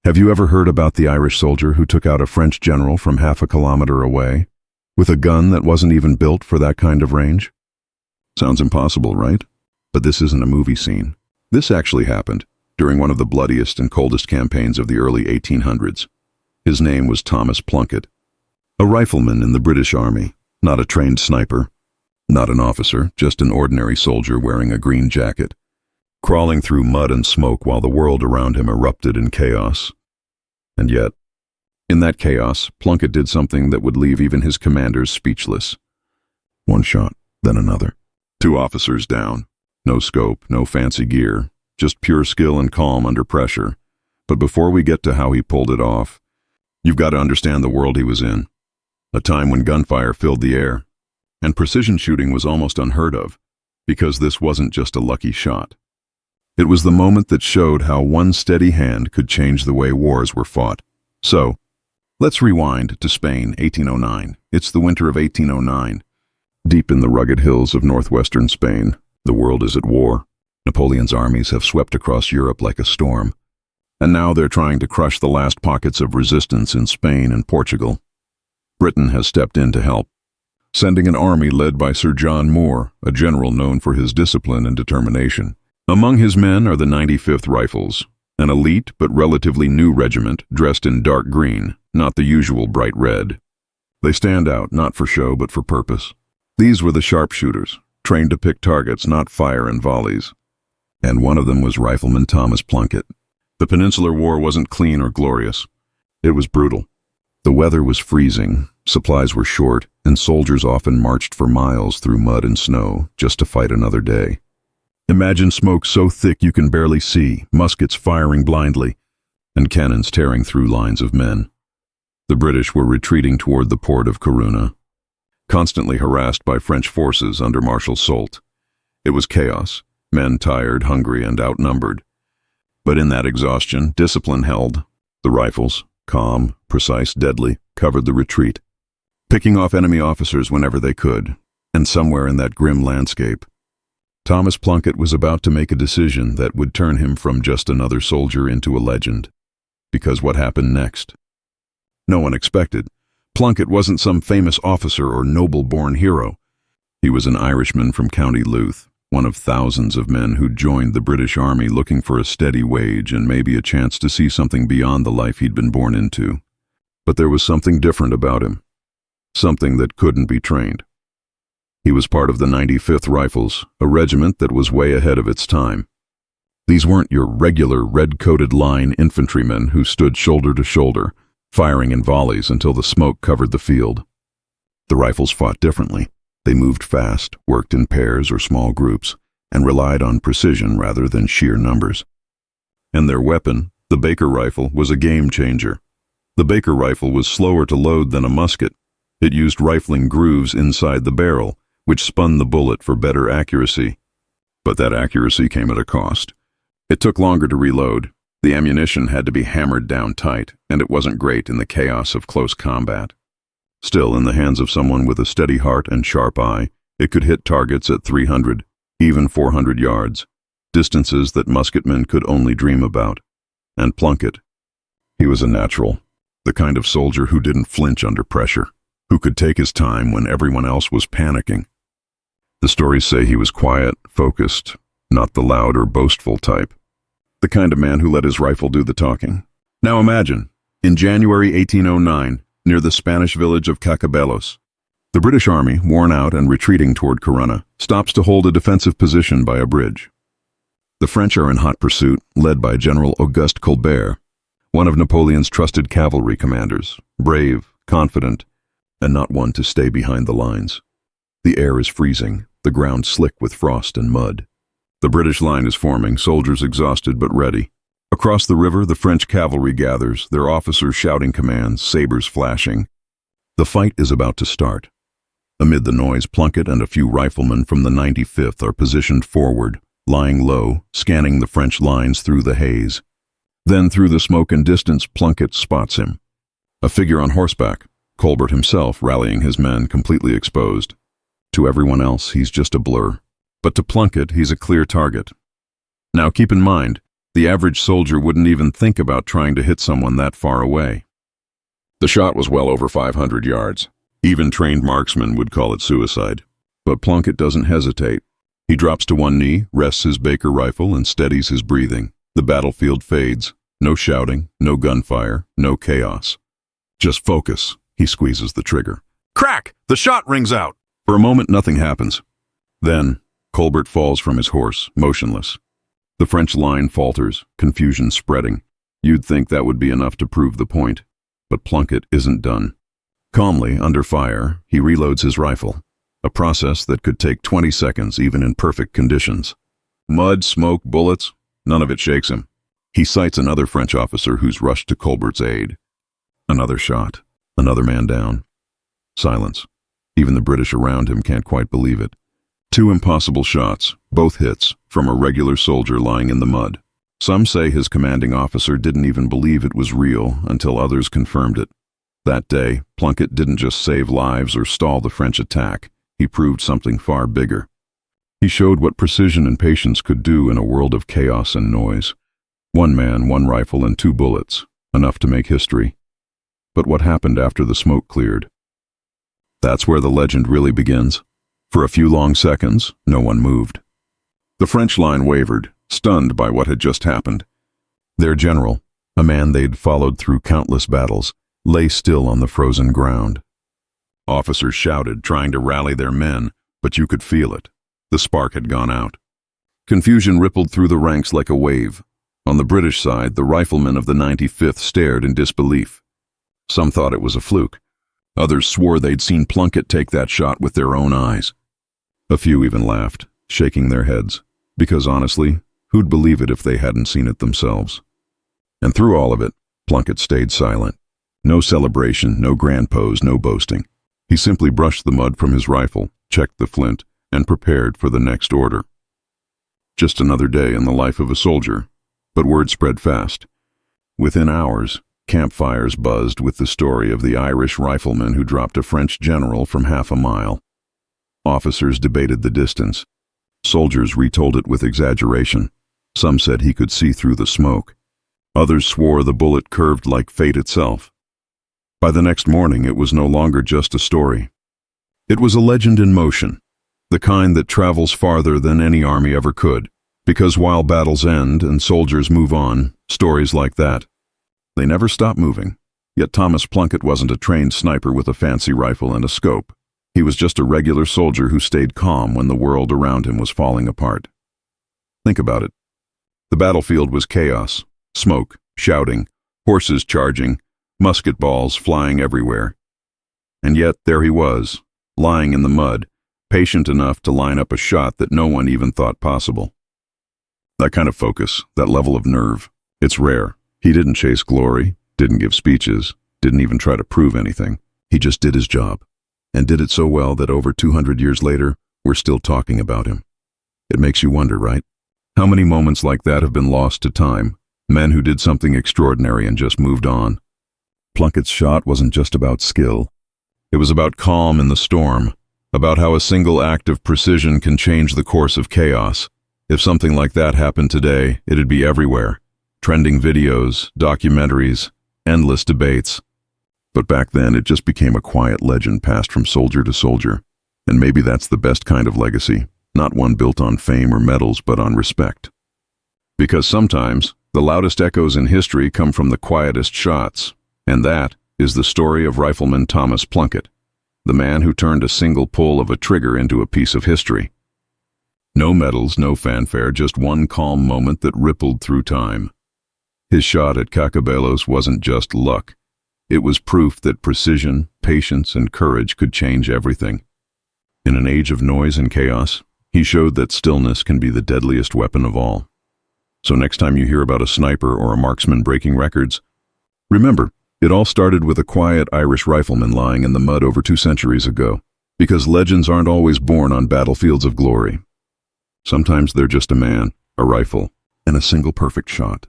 Have you ever heard about the Irish soldier who took out a French general from half a kilometer away, with a gun that wasn't even built for that kind of range? Sounds impossible, right? But this isn't a movie scene. This actually happened during one of the bloodiest and coldest campaigns of the early 1800s. His name was Thomas Plunket, a rifleman in the British Army, not a trained sniper, not an officer, just an ordinary soldier wearing a green jacket, crawling through mud and smoke while the world around him erupted in chaos. And yet, in that chaos, Plunket did something that would leave even his commanders speechless. One shot, then another. 2 officers down. No scope, no fancy gear, just pure skill and calm under pressure. But before we get to how he pulled it off, you've got to understand the world he was in. A time when gunfire filled the air, and precision shooting was almost unheard of, because this wasn't just a lucky shot. It was the moment that showed how one steady hand could change the way wars were fought. So, let's rewind to Spain, 1809. It's the winter of 1809. Deep in the rugged hills of northwestern Spain, the world is at war. Napoleon's armies have swept across Europe like a storm, and now they're trying to crush the last pockets of resistance in Spain and Portugal. Britain has stepped in to help, sending an army led by Sir John Moore, a general known for his discipline and determination. Among his men are the 95th Rifles, an elite but relatively new regiment dressed in dark green, not the usual bright red. They stand out not for show but for purpose. These were the Sharpshooters, trained to pick targets, not fire in volleys. And one of them was Rifleman Thomas Plunket. The Peninsular War wasn't clean or glorious. It was brutal. The weather was freezing, supplies were short, and soldiers often marched for miles through mud and snow just to fight another day. Imagine smoke so thick you can barely see, muskets firing blindly, and cannons tearing through lines of men. The British were retreating toward the port of Corunna, constantly harassed by French forces under Marshal Soult. It was chaos, men tired, hungry, and outnumbered. But in that exhaustion, discipline held. The rifles, calm, precise, deadly, covered the retreat, picking off enemy officers whenever they could. And somewhere in that grim landscape, Thomas Plunket was about to make a decision that would turn him from just another soldier into a legend. Because what happened next? No one expected. Plunket wasn't some famous officer or noble-born hero. He was an Irishman from County Louth, one of thousands of men who'd joined the British Army looking for a steady wage and maybe a chance to see something beyond the life he'd been born into. But there was something different about him, something that couldn't be trained. He was part of the 95th Rifles, a regiment that was way ahead of its time. These weren't your regular red-coated line infantrymen who stood shoulder to shoulder, firing in volleys until the smoke covered the field. The Rifles fought differently. They moved fast, worked in pairs or small groups, and relied on precision rather than sheer numbers. And their weapon, the Baker rifle, was a game changer. The Baker rifle was slower to load than a musket. It used rifling grooves inside the barrel, which spun the bullet for better accuracy. But that accuracy came at a cost. It took longer to reload. The ammunition had to be hammered down tight, and it wasn't great in the chaos of close combat. Still, in the hands of someone with a steady heart and sharp eye, it could hit targets at 300, even 400 yards, distances that musketmen could only dream about. And Plunket, he was a natural, the kind of soldier who didn't flinch under pressure, who could take his time when everyone else was panicking. The stories say he was quiet, focused, not the loud or boastful type. The kind of man who let his rifle do the talking. Now imagine, in January 1809, near the Spanish village of Cacabelos, the British army, worn out and retreating toward Corunna, stops to hold a defensive position by a bridge. The French are in hot pursuit, led by General Auguste Colbert, one of Napoleon's trusted cavalry commanders, brave, confident, and not one to stay behind the lines. The air is freezing, the ground slick with frost and mud. The British line is forming, soldiers exhausted but ready. Across the river, the French cavalry gathers, their officers shouting commands, sabers flashing. The fight is about to start. Amid the noise, Plunket and a few riflemen from the 95th are positioned forward, lying low, scanning the French lines through the haze. Then, through the smoke and distance, Plunket spots him. A figure on horseback, Colbert himself rallying his men, completely exposed. To everyone else, he's just a blur. But to Plunket, he's a clear target. Now keep in mind, The average soldier wouldn't even think about trying to hit someone that far away. The shot was well over 500 yards. Even trained marksmen would call it suicide. But Plunket doesn't hesitate. He drops to one knee, rests his Baker rifle, and steadies his breathing. The battlefield fades. No shouting, no gunfire, no chaos. Just focus. He squeezes the trigger. Crack! The shot rings out! For a moment, nothing happens. Then, Colbert falls from his horse, motionless. The French line falters, confusion spreading. You'd think that would be enough to prove the point. But Plunket isn't done. Calmly, under fire, he reloads his rifle. A process that could take 20 seconds, even in perfect conditions. Mud, smoke, bullets, none of it shakes him. He sights another French officer who's rushed to Colbert's aid. Another shot. Another man down. Silence. Even the British around him can't quite believe it. 2 impossible shots, both hits, from a regular soldier lying in the mud. Some say his commanding officer didn't even believe it was real until others confirmed it. That day, Plunket didn't just save lives or stall the French attack. He proved something far bigger. He showed what precision and patience could do in a world of chaos and noise. 1 man, 1 rifle, and 2 bullets, enough to make history. But what happened after the smoke cleared? That's where the legend really begins. For a few long seconds, no one moved. The French line wavered, stunned by what had just happened. Their general, a man they'd followed through countless battles, lay still on the frozen ground. Officers shouted, trying to rally their men, but you could feel it. The spark had gone out. Confusion rippled through the ranks like a wave. On the British side, the riflemen of the 95th stared in disbelief. Some thought it was a fluke. Others swore they'd seen Plunket take that shot with their own eyes. A few even laughed, shaking their heads, because honestly, who'd believe it if they hadn't seen it themselves? And through all of it, Plunket stayed silent. No celebration, no grand pose, no boasting. He simply brushed the mud from his rifle, checked the flint, and prepared for the next order. Just another day in the life of a soldier, but word spread fast. Within hours, campfires buzzed with the story of the Irish rifleman who dropped a French general from half a mile. Officers debated the distance. Soldiers retold it with exaggeration. Some said he could see through the smoke. Others swore the bullet curved like fate itself. By the next morning, it was no longer just a story. It was a legend in motion, the kind that travels farther than any army ever could, because while battles end and soldiers move on, stories like that, they never stop moving. Yet Thomas Plunket wasn't a trained sniper with a fancy rifle and a scope. He was just a regular soldier who stayed calm when the world around him was falling apart. Think about it. The battlefield was chaos, smoke, shouting, horses charging, musket balls flying everywhere. And yet there he was, lying in the mud, patient enough to line up a shot that no one even thought possible. That kind of focus, that level of nerve, it's rare. He didn't chase glory, didn't give speeches, didn't even try to prove anything. He just did his job, and did it so well that over 200 years later, we're still talking about him. It makes you wonder, right? How many moments like that have been lost to time? Men who did something extraordinary and just moved on. Plunket's shot wasn't just about skill. It was about calm in the storm, about how a single act of precision can change the course of chaos. If something like that happened today, it'd be everywhere. Trending videos, documentaries, endless debates. But back then, it just became a quiet legend passed from soldier to soldier. And maybe that's the best kind of legacy, not one built on fame or medals, but on respect. Because sometimes, the loudest echoes in history come from the quietest shots. And that is the story of Rifleman Thomas Plunket, the man who turned a single pull of a trigger into a piece of history. No medals, no fanfare, just one calm moment that rippled through time. His shot at Cacabelos wasn't just luck. It was proof that precision, patience, and courage could change everything. In an age of noise and chaos, he showed that stillness can be the deadliest weapon of all. So next time you hear about a sniper or a marksman breaking records, remember, it all started with a quiet Irish rifleman lying in the mud over 2 centuries ago, because legends aren't always born on battlefields of glory. Sometimes they're just a man, a rifle, and a single perfect shot.